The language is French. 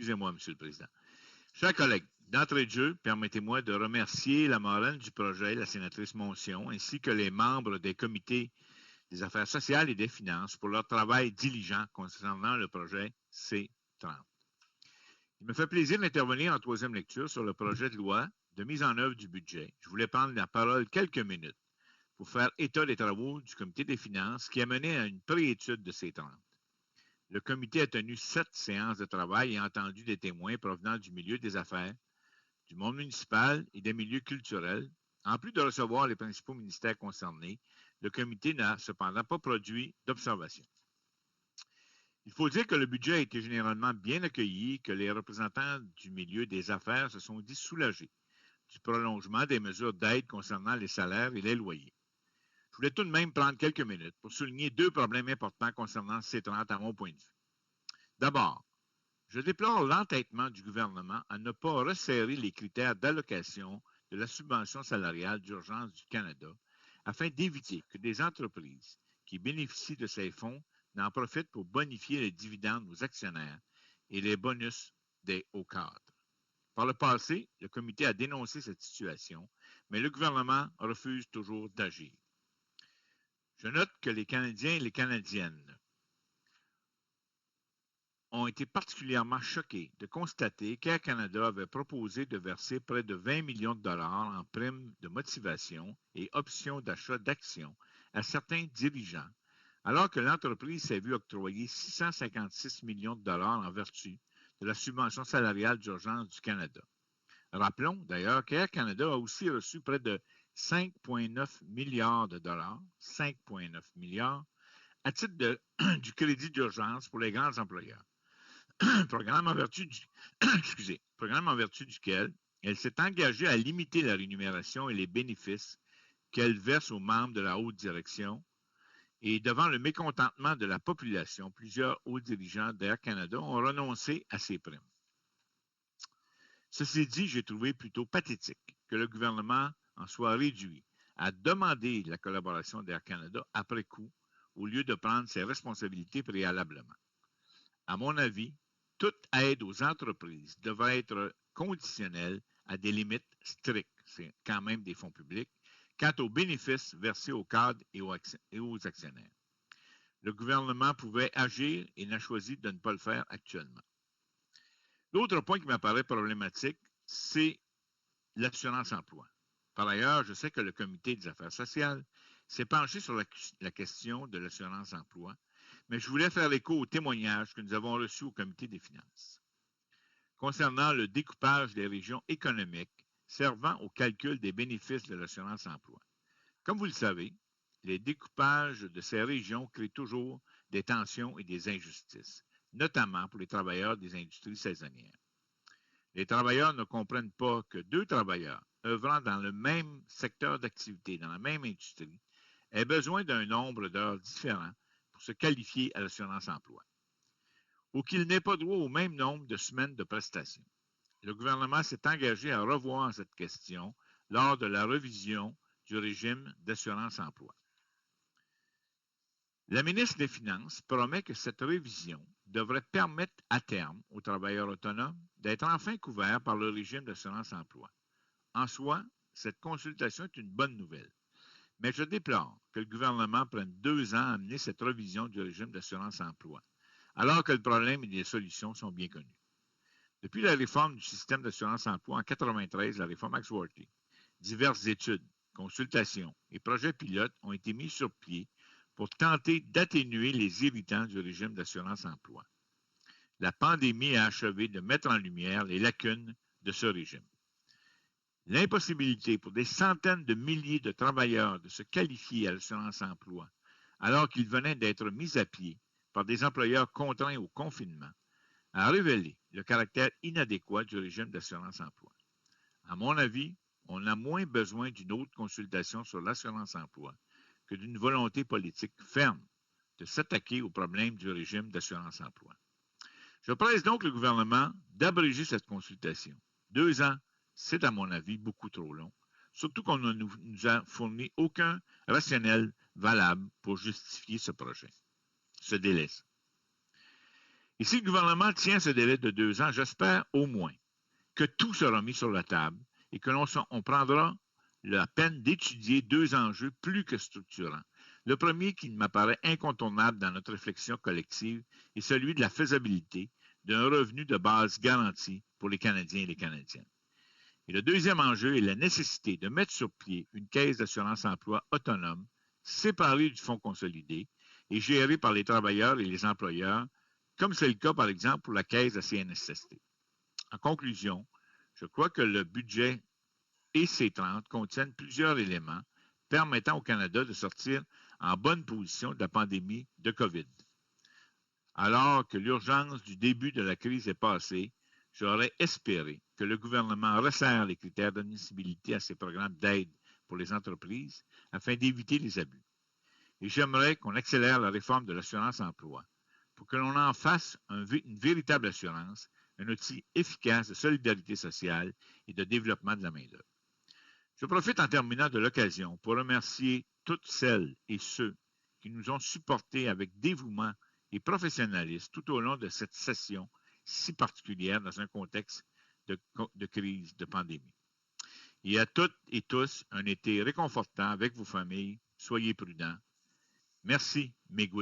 Excusez-moi, Monsieur le Président. Chers collègues, d'entrée de jeu, permettez-moi de remercier la marraine du projet, la sénatrice Moncion, ainsi que les membres des comités des affaires sociales et des finances pour leur travail diligent concernant le projet C-30. Il me fait plaisir d'intervenir en troisième lecture sur le projet de loi de mise en œuvre du budget. Je voulais prendre la parole quelques minutes pour faire état des travaux du comité des finances qui a mené à une préétude de C-30. Le comité a tenu 7 séances de travail et a entendu des témoins provenant du milieu des affaires, du monde municipal et des milieux culturels. En plus de recevoir les principaux ministères concernés, le comité n'a cependant pas produit d'observation. Il faut dire que le budget a été généralement bien accueilli et que les représentants du milieu des affaires se sont dit soulagés du prolongement des mesures d'aide concernant les salaires et les loyers. Je voulais tout de même prendre quelques minutes pour souligner 2 problèmes importants concernant C-30 à mon point de vue. D'abord, je déplore l'entêtement du gouvernement à ne pas resserrer les critères d'allocation de la subvention salariale d'urgence du Canada afin d'éviter que des entreprises qui bénéficient de ces fonds n'en profitent pour bonifier les dividendes aux actionnaires et les bonus des hauts cadres. Par le passé, le comité a dénoncé cette situation, mais le gouvernement refuse toujours d'agir. Je note que les Canadiens et les Canadiennes ont été particulièrement choqués de constater qu'Air Canada avait proposé de verser près de 20 millions de dollars en primes de motivation et options d'achat d'actions à certains dirigeants, alors que l'entreprise s'est vue octroyer 656 millions de dollars en vertu de la subvention salariale d'urgence du Canada. Rappelons d'ailleurs qu'Air Canada a aussi reçu près de 5,9 milliards de dollars, 5,9 milliards, à titre du crédit d'urgence pour les grands employeurs. Programme en vertu duquel elle s'est engagée à limiter la rémunération et les bénéfices qu'elle verse aux membres de la haute direction. Et devant le mécontentement de la population, plusieurs hauts dirigeants d'Air Canada ont renoncé à ces primes. Ceci dit, j'ai trouvé plutôt pathétique que le gouvernement en soit réduit à demander la collaboration d'Air Canada après coup, au lieu de prendre ses responsabilités préalablement. À mon avis, toute aide aux entreprises devrait être conditionnelle à des limites strictes, c'est quand même des fonds publics, quant aux bénéfices versés aux cadres et aux actionnaires. Le gouvernement pouvait agir et n'a choisi de ne pas le faire actuellement. L'autre point qui m'apparaît problématique, c'est l'assurance-emploi. Par ailleurs, je sais que le comité des affaires sociales s'est penché sur la question de l'assurance-emploi, mais je voulais faire écho aux témoignages que nous avons reçus au comité des finances. Concernant le découpage des régions économiques servant au calcul des bénéfices de l'assurance-emploi. Comme vous le savez, les découpages de ces régions créent toujours des tensions et des injustices, notamment pour les travailleurs des industries saisonnières. Les travailleurs ne comprennent pas que 2 travailleurs œuvrant dans le même secteur d'activité, dans la même industrie, aient besoin d'un nombre d'heures différent pour se qualifier à l'assurance-emploi, ou qu'ils n'aient pas droit au même nombre de semaines de prestations. Le gouvernement s'est engagé à revoir cette question lors de la révision du régime d'assurance-emploi. La ministre des Finances promet que cette révision devrait permettre à terme aux travailleurs autonomes d'être enfin couverts par le régime d'assurance-emploi. En soi, cette consultation est une bonne nouvelle. Mais je déplore que le gouvernement prenne 2 ans à mener cette révision du régime d'assurance-emploi, alors que le problème et les solutions sont bien connus. Depuis la réforme du système d'assurance-emploi en 1993, la réforme Axworthy, diverses études, consultations et projets pilotes ont été mis sur pied pour tenter d'atténuer les irritants du régime d'assurance-emploi. La pandémie a achevé de mettre en lumière les lacunes de ce régime. L'impossibilité pour des centaines de milliers de travailleurs de se qualifier à l'assurance-emploi alors qu'ils venaient d'être mis à pied par des employeurs contraints au confinement a révélé le caractère inadéquat du régime d'assurance-emploi. À mon avis, on a moins besoin d'une autre consultation sur l'assurance-emploi que d'une volonté politique ferme de s'attaquer au problème du régime d'assurance-emploi. Je presse donc le gouvernement d'abréger cette consultation. 2 ans, c'est à mon avis beaucoup trop long, surtout qu'on ne nous a fourni aucun rationnel valable pour justifier ce projet, ce délai. Et si le gouvernement tient ce délai de 2 ans, j'espère au moins que tout sera mis sur la table et que on prendra la peine d'étudier 2 enjeux plus que structurants. Le premier qui m'apparaît incontournable dans notre réflexion collective est celui de la faisabilité d'un revenu de base garanti pour les Canadiens et les Canadiennes. Et le deuxième enjeu est la nécessité de mettre sur pied une caisse d'assurance-emploi autonome, séparée du fonds consolidé et gérée par les travailleurs et les employeurs, comme c'est le cas par exemple pour la caisse de CNSST. En conclusion, je crois que le budget et C30 contiennent plusieurs éléments permettant au Canada de sortir en bonne position de la pandémie de COVID. Alors que l'urgence du début de la crise est passée, j'aurais espéré que le gouvernement resserre les critères d'admissibilité à ses programmes d'aide pour les entreprises afin d'éviter les abus. Et j'aimerais qu'on accélère la réforme de l'assurance-emploi pour que l'on en fasse une véritable assurance, un outil efficace de solidarité sociale et de développement de la main-d'œuvre. Je profite en terminant de l'occasion pour remercier toutes celles et ceux qui nous ont supportés avec dévouement et professionnalisme tout au long de cette session si particulière dans un contexte de crise, de pandémie. Et à toutes et tous, un été réconfortant avec vos familles. Soyez prudents. Merci, Miguel.